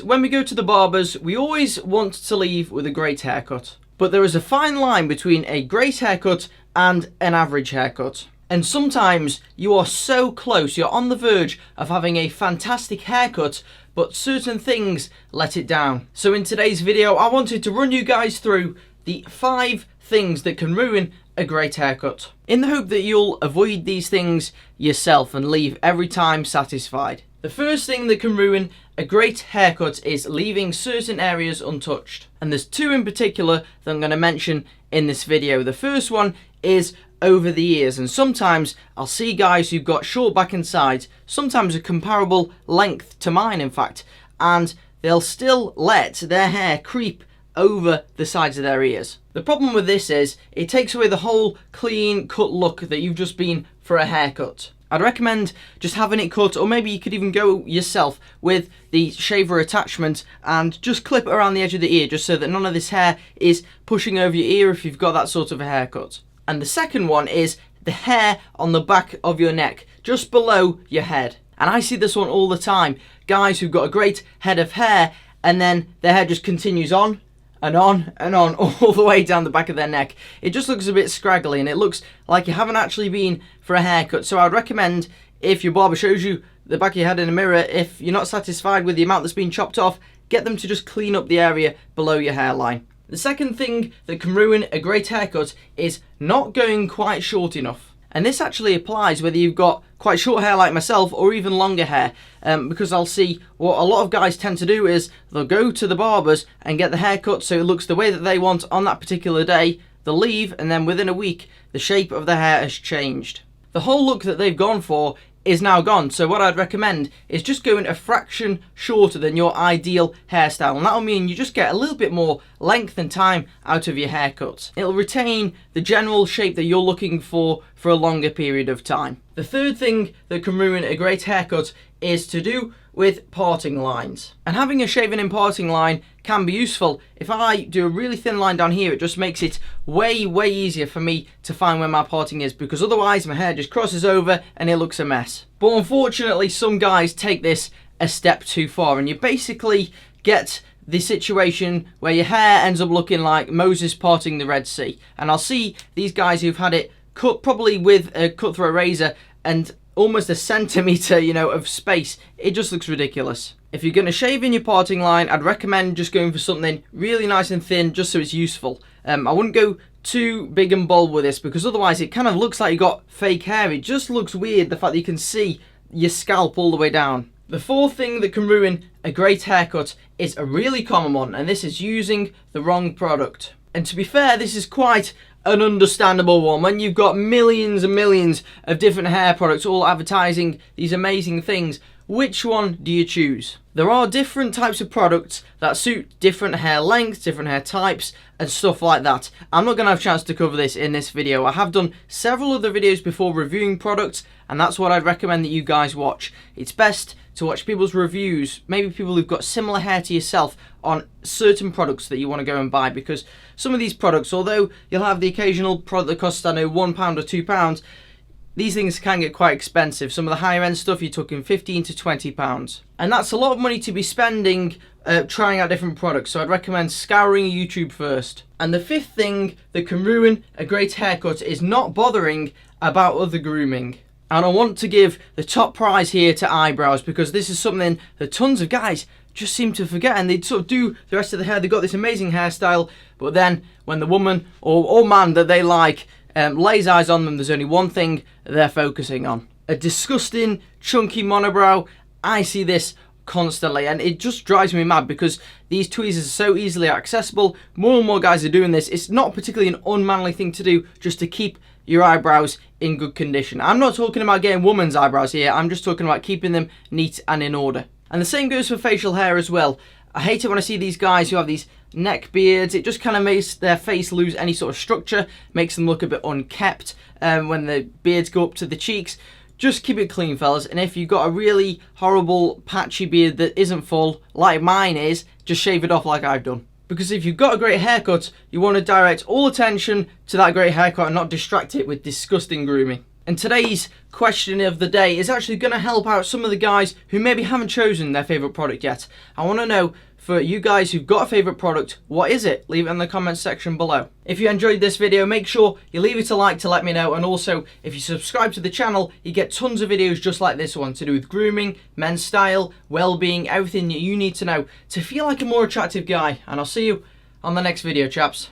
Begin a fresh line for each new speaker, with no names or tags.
When we go to the barbers, we always want to leave with a great haircut. But there is a fine line between a great haircut and an average haircut. And sometimes you are so close, you're on the verge of having a fantastic haircut, but certain things let it down. So in today's video, I wanted to run you guys through the 5 things that can ruin a great haircut, in the hope that you'll avoid these things yourself and leave every time satisfied. The first thing that can ruin a great haircut is leaving certain areas untouched. And there's 2 in particular that I'm going to mention in this video. The first one is over the ears, and sometimes I'll see guys who've got short back and sides, sometimes a comparable length to mine in fact, and they'll still let their hair creep over the sides of their ears. The problem with this is it takes away the whole clean cut look that you've just been for a haircut. I'd recommend just having it cut, or maybe you could even go yourself with the shaver attachment and just clip it around the edge of the ear just so that none of this hair is pushing over your ear if you've got that sort of a haircut. And the second one is the hair on the back of your neck, just below your head. And I see this one all the time. Guys who've got a great head of hair and then their hair just continues on and on and on all the way down the back of their neck. It just looks a bit scraggly and it looks like you haven't actually been for a haircut. So I'd recommend, if your barber shows you the back of your head in a mirror, if you're not satisfied with the amount that's been chopped off, get them to just clean up the area below your hairline. The second thing that can ruin a great haircut is not going quite short enough. And this actually applies whether you've got quite short hair like myself or even longer hair, because I'll see what a lot of guys tend to do is they'll go to the barbers and get the haircut so it looks the way that they want on that particular day. They'll leave, and then within a week the shape of the hair has changed. The whole look that they've gone for is now gone. So what I'd recommend is just going a fraction shorter than your ideal hairstyle, and that'll mean you just get a little bit more length and time out of your haircut. It'll retain the general shape that you're looking for a longer period of time. The third thing that can ruin a great haircut is to do with parting lines. And having a shaven in parting line can be useful. If I do a really thin line down here, it just makes it way easier for me to find where my parting is, because otherwise my hair just crosses over and it looks a mess. But unfortunately, some guys take this a step too far, and you basically get the situation where your hair ends up looking like Moses parting the Red Sea. And I'll see these guys who've had it cut probably with a cutthroat razor and almost a centimetre, of space. It just looks ridiculous. If you're going to shave in your parting line, I'd recommend just going for something really nice and thin, just so it's useful. I wouldn't go too big and bold with this, because otherwise it kind of looks like you got fake hair. It just looks weird, the fact that you can see your scalp all the way down. The fourth thing that can ruin a great haircut is a really common one, and this is using the wrong product. And to be fair, this is quite an understandable one. When you've got millions and millions of different hair products all advertising these amazing things, which one do you choose? There are different types of products that suit different hair lengths, different hair types and stuff like that. I'm not going to have a chance to cover this in this video. I have done several other videos before reviewing products, and that's what I'd recommend that you guys watch. It's best to watch people's reviews, maybe people who've got similar hair to yourself, on certain products that you want to go and buy, because some of these products, although you'll have the occasional product that costs, I know, £1 or £2, these things can get quite expensive. Some of the higher end stuff, you're talking £15 to £20. And that's a lot of money to be spending trying out different products. So I'd recommend scouring YouTube first. And the fifth thing that can ruin a great haircut is not bothering about other grooming. And I want to give the top prize here to eyebrows, because this is something that tons of guys just seem to forget, and they sort of do the rest of the hair. They've got this amazing hairstyle, but then when the woman or man that they like lays eyes on them, there's only one thing they're focusing on: a disgusting chunky monobrow. I see this constantly, and it just drives me mad, because these tweezers are so easily accessible. More and more guys are doing this. It's not particularly an unmanly thing to do, just to keep your eyebrows in good condition. I'm not talking about getting women's eyebrows here. I'm just talking about keeping them neat and in order. And the same goes for facial hair as well. I hate it when I see these guys who have these neck beards. It just kind of makes their face lose any sort of structure, makes them look a bit unkept when the beards go up to the cheeks. Just keep it clean, fellas. And if you've got a really horrible patchy beard that isn't full, like mine is, just shave it off like I've done. Because if you've got a great haircut, you want to direct all attention to that great haircut and not distract it with disgusting grooming. And today's question of the day is actually going to help out some of the guys who maybe haven't chosen their favourite product yet. I want to know, for you guys who've got a favourite product, what is it? Leave it in the comments section below. If you enjoyed this video, make sure you leave it a like to let me know, and also if you subscribe to the channel, you get tons of videos just like this one to do with grooming, men's style, well-being, everything that you need to know to feel like a more attractive guy. And I'll see you on the next video, chaps.